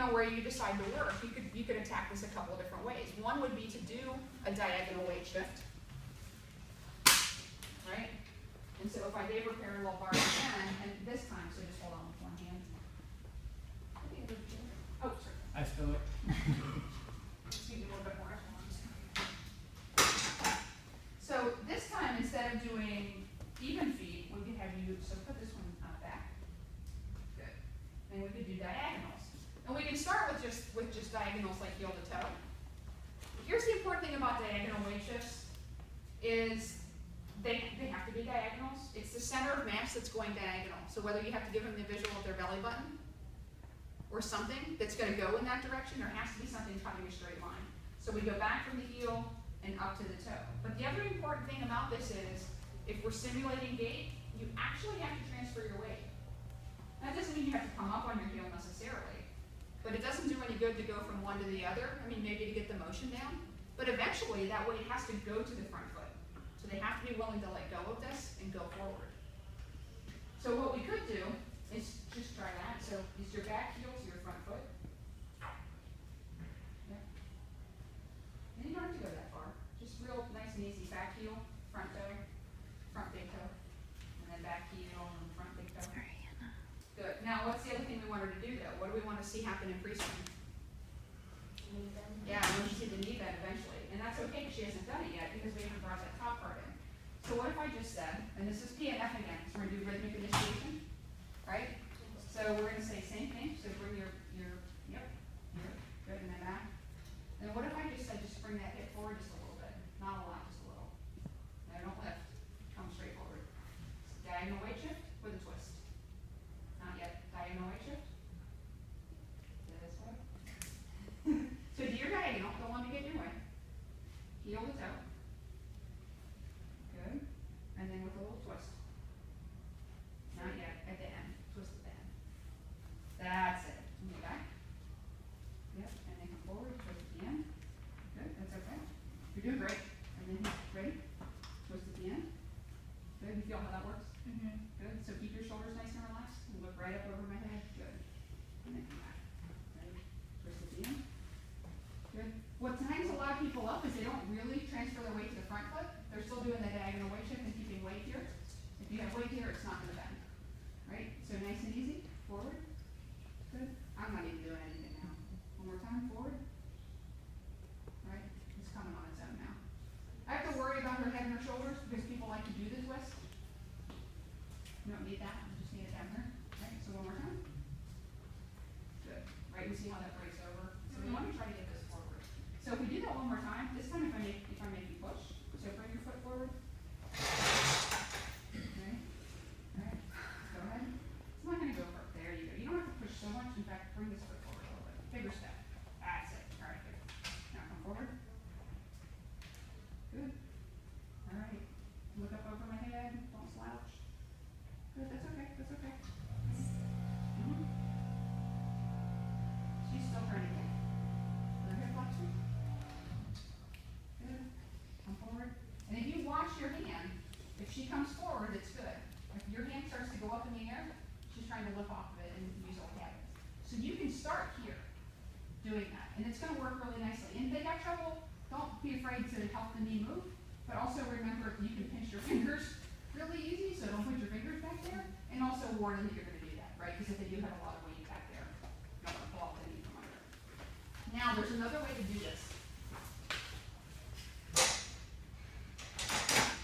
depending on where you decide to work, you could attack this a couple of different ways. One would be to do a diagonal weight shift, right? And so if I gave her parallel bars again, and this time, so just hold on with one hand. Oh, sorry. I feel it. Just need a little bit more. So this time, instead of doing even feet, we could have you, so put this one back. Good. And we could do diagonals. And we can start with just diagonals like heel to toe. Here's the important thing about diagonal weight shifts is they have to be diagonals. It's the center of mass that's going diagonal. So whether you have to give them the visual of their belly button or something that's going to go in that direction, there has to be something cutting a straight line. So we go back from the heel and up to the toe. But the other important thing about this is, if we're simulating gait, you actually have to transfer your weight. That doesn't mean you have to come up on your heel necessarily, but it doesn't do any good to go from one to the other. I mean, maybe to get the motion down, but eventually that weight has to go to the front foot. So they have to be willing to let go of this and go forward. So what we could do is just try that. So is your back heel to your front foot. Yeah. And you don't have to go that far. Just real nice and easy. Back heel, front toe, front big toe, and then back heel and front big toe. Good. Now, what's the other thing we want her to do though? What do we want to see happen in pre-swing? Yeah, we want to see the knee bend eventually. And that's okay because she hasn't done it yet because we haven't brought that top part in. So what if I just said, and this is P and F again, so we're going to do rhythmic initiation, right? So we're going to say same thing. So bring your yep, here, good, and then back. And what if I just said, just bring that hip forward just a little bit, not a lot, just a little. No, don't lift. Come straight forward. Diagonal weight shift with a twist. Not yet. Diagonal weight shift. This way. So do your diagonal. Don't let me get in your way. Heel to toe. Good. And then with a little twist. Not yet. At the end. Twist at the end. That's it. And go back. Yep. And then come forward. Twist at the end. Good. That's okay. You're doing great. And then ready? Twist at the end. Good. You feel how that works? Mm-hmm. Good. So keep your shoulders nice and relaxed. And look right up over my head. Good. And then come back. Ready? Twist at the end. Good. What ties a lot of people up is they don't really transfer their weight to the front foot. They're still doing the diagonal weight shift and keeping weight here. If you have weight here, it's not going to bend. Right? So nice and easy. Forward. Good. I'm not even doing anything now. One more time. Forward. Right? It's coming on its own now. I have to worry about her head and her shoulders because people like to do the twist. You don't need that. You just need it down here. Right? So one more time. Good. Right? You see how that breaks over. So we want to try to get this forward. So if we do that one more time, this time if I make you push, so bring your foot forward. Okay. All right. Go ahead. It's not going to go for it. There you go. You don't have to push so much. In fact, bring this foot forward a little bit. Bigger step. That's it. All right. Good. Now come forward. Good. All right. Look up over my head. Don't slouch. Good. That's okay. That's okay. Mm-hmm. She's still trying to get. Hip flexion. Good. Come forward. And if you watch your hand, if she comes forward, it's good. If your hand starts to go up in the air, she's trying to lift off of it and use old habits. So you can start here doing that, and it's going to work really nicely. And if they got trouble, don't be afraid to help the knee move, but also remember you can pinch your fingers really easy, so don't put your fingers back there, and also warn them that you're going to do that, right? Because if they do have a lot of weight back there, you don't want to pull off the knee from under. Now, there's another way to do this.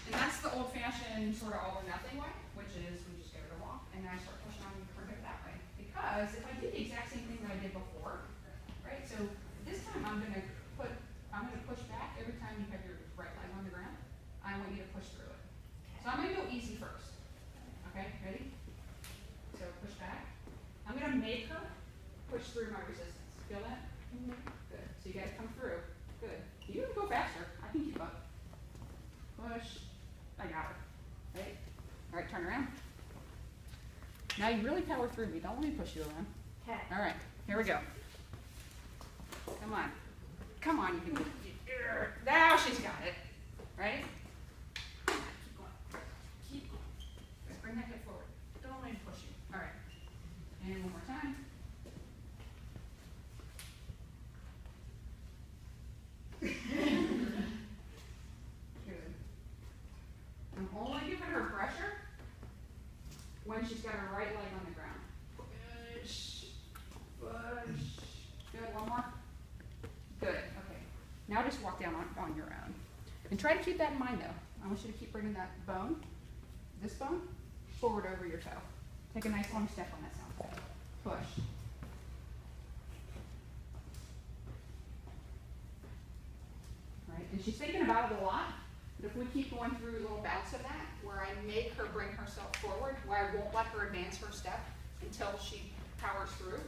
And that's the old-fashioned sort of all or nothing way, which is we just give it a walk, and then I start pushing on your foot that way. Because if I did the exact same thing that I did before, right? So this time I'm going to push back every time you have your right leg on the ground. I want you to push through it. So I'm going to go easy first. Okay, ready? So push back. I'm going to make her push through my resistance. Feel that? Mm-hmm. Good. So you got to come through. Good. You can go faster. I can keep up. Push. I got her. Right? All right, turn around. Now you really power through me. Don't let me push you around. Okay. All right, here we go. Come on. Come on, you can do it. Now she's got it. Right? Keep going. Keep going. Just bring that hip forward. Don't let me push you. All right. And one more time. down on your own. And try to keep that in mind though. I want you to keep bringing that bone, this bone, forward over your toe. Take a nice long step on that sound. Push. Right, and she's thinking about it a lot, but if we keep going through little bouts of that, where I make her bring herself forward, where I won't let her advance her step until she powers through.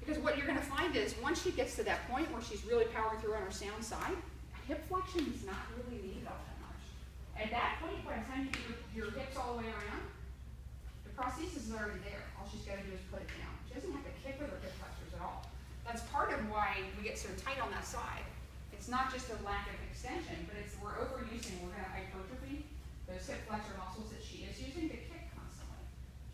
Because what you're going to find is, once she gets to that point where she's really powering through on her sound side, hip flexion is not really needed all that much. At that point, by the time you get your hips all the way around, the prosthesis is already there. All she's got to do is put it down. She doesn't have to kick with her hip flexors at all. That's part of why we get so tight on that side. It's not just a lack of extension, but it's we're overusing, we're going to hypertrophy those hip flexor muscles that she is using to kick constantly.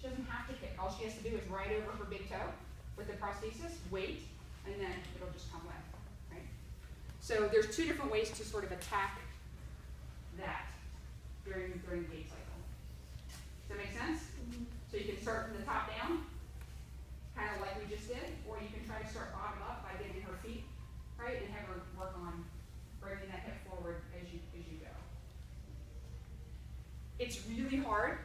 She doesn't have to kick. All she has to do is ride over her big toe with the prosthesis, wait, and then it'll just come with, right? So there's two different ways to sort of attack that during the gait cycle. Does that make sense? Mm-hmm. So you can start from the top down, kind of like we just did, or you can try to start bottom up by getting her feet, right, and have her work on bringing that hip forward as you go. It's really hard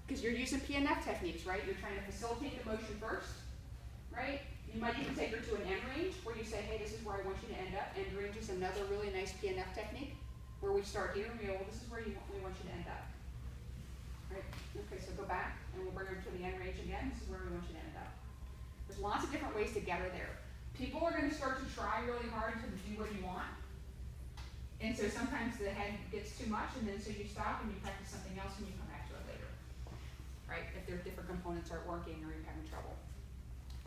because you're using PNF techniques, right? You're trying to facilitate the motion first. Right? You might even take her to an end range where you say, hey, this is where I want you to end up. End range is another really nice PNF technique where we start here and we go, well, this is where we want you to end up. Right? Okay, so go back and we'll bring her to the end range again. This is where we want you to end up. There's lots of different ways to get her there. People are going to start to try really hard to do what you want. And so sometimes the head gets too much, and then so you stop and you practice something else and you come back to it later. Right? If their different components aren't working or you're having trouble.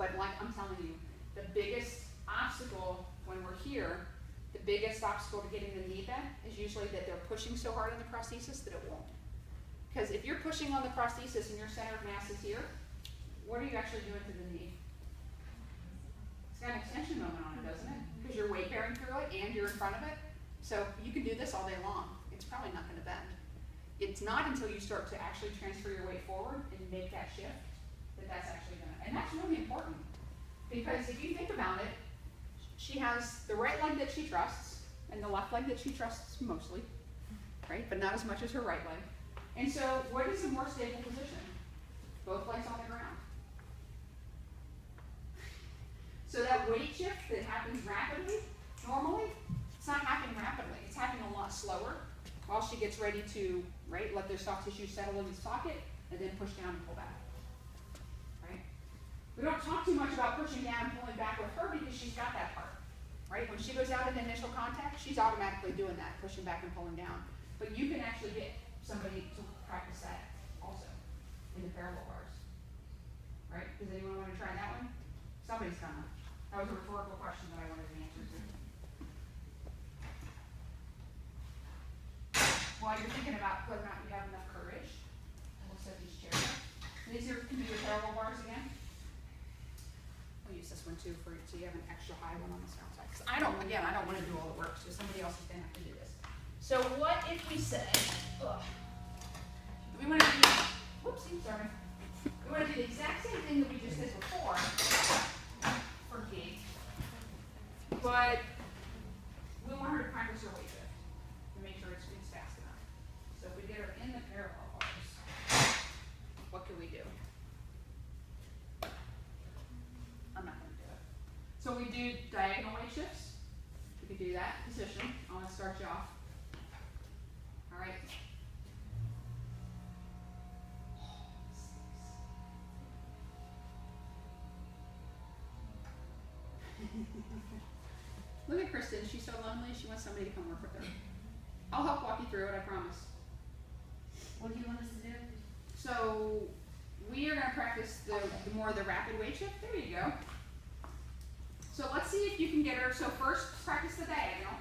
But like I'm telling you, the biggest obstacle when we're here, the biggest obstacle to getting the knee bent is usually that they're pushing so hard on the prosthesis that it won't. Because if you're pushing on the prosthesis and your center of mass is here, what are you actually doing to the knee? It's got an extension moment on it, doesn't it? Because you're weight bearing through it and you're in front of it. So you can do this all day long. It's probably not going to bend. It's not until you start to actually transfer your weight forward and make that shift that's actually going to, and that's really important. Because if you think about it, she has the right leg that she trusts and the left leg that she trusts mostly, right? But not as much as her right leg. And so what is a more stable position? Both legs on the ground. So that weight shift that happens rapidly, normally, it's not happening rapidly. It's happening a lot slower while she gets ready to, right, let their soft tissue settle in the socket and then push down and pull back. We don't talk too much about pushing down and pulling back with her because she's got that part, right? When she goes out in initial contact, she's automatically doing that, pushing back and pulling down. But you can actually get somebody to practice that also in the parallel bars, right? Does anyone want to try that one? Somebody's gonna. That was a rhetorical question that I wanted to answer to. While you're thinking about whether or not you have enough courage, we'll set these chairs up. These can be your parallel bars again. Use this one too so you have an extra high one on the sound side. Because I don't want to do all the work, so somebody else is going to have to do this. So what if we say, we want to do, whoopsie, sorry. We want to do the exact same thing that we just did before for gait, but we want her to practice her weight shift to make sure it's fast enough. So if we get her in the parallel bars, what can we do? I'm not going to do it. So we do diagonal weight shifts. We can do that position. I'm going to start you off. All right. Look at Kristen. She's so lonely. She wants somebody to come work with her. I'll help walk you through it, I promise. What do you want us to do? So we are going to practice the more of the rapid weight shift. There you go. So let's see if you can get her. So first, practice the diagonal.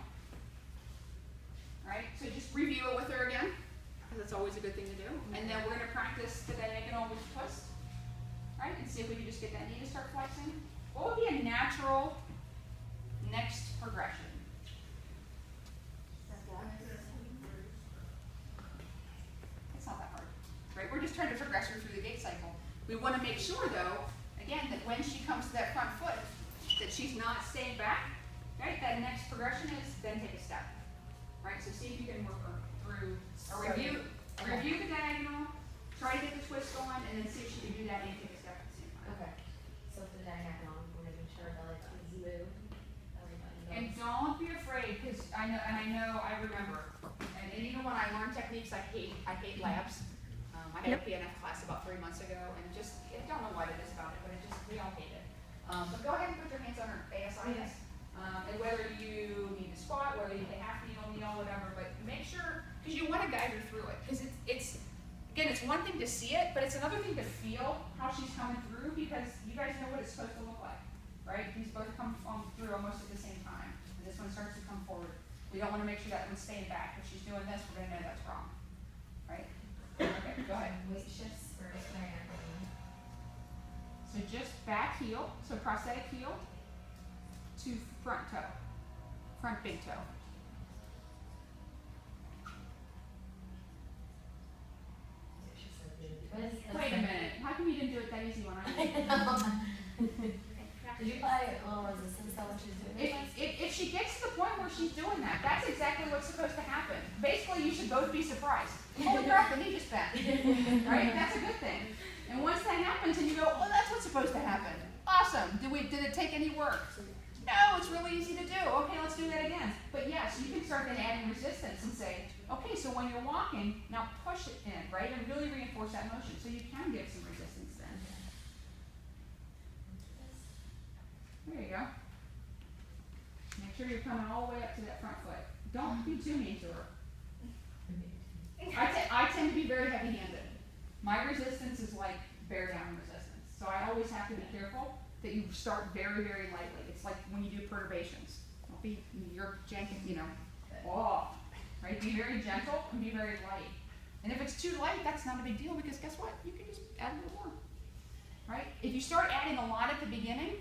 All right. So just review it with her again, because that's always a good thing to do. And then we're going to practice the diagonal with twist. All right, and see if we can just get that knee to start flexing. What would be a natural next progression? It's not that hard, right? We're just trying to progress her through the gait cycle. We want to make sure, though, again, that when she comes to that front foot, that she's not staying back Okay, that next progression is then take a step. Right, so see if you can work through, or review the diagonal, try to get the twist going, and then see if she can do that and take a step at the same time. Okay. So for the diagonal, we're making sure the like is moved. And don't be afraid, because I remember, and even when I learned techniques, I hate labs. I had a PNF class about 3 months ago, and I don't know what it is about it, but we all hate it. But go ahead and put your hands on her ASIS. And whether you need to squat, whether you have to kneel, whatever, but make sure, because you want to guide her through it. Because it's one thing to see it, but it's another thing to feel how she's coming through, because you guys know what it's supposed to look like, right? These both come through almost at the same time, and this one starts to come forward. We don't want to make sure that one's staying back. If she's doing this, we're going to know that's wrong, right? Okay, go ahead. Weight shifts or just diagonal? So just back heel, so prosthetic heel to front toe, front big toe. Wait a minute, how come you didn't do it that easy when I did? Did you apply a little resistance to what she's doing? If she gets to the point where she's doing that, that's exactly what's supposed to happen. Basically, you should both be surprised. Holy crap, the knee just bent. Right? That's a good thing. And once that happens and you go, oh, that's what's supposed to happen. Awesome. Did it take any work? No, it's really easy to do. Okay, let's do that again. But yes, you can start then adding resistance and say, okay, so when you're walking, now push it in, right? And really reinforce that motion. So you can give some resistance then. There you go. Make sure you're coming all the way up to that front foot. Don't be too mean to her. I tend to be very heavy-handed. My resistance is like bear down resistance. So I always have to be careful that you start very, very lightly. It's like when you do perturbations. Don't be, you're janking, right? Be very gentle and be very light. And if it's too light, that's not a big deal, because guess what? You can just add a little more, right? If you start adding a lot at the beginning,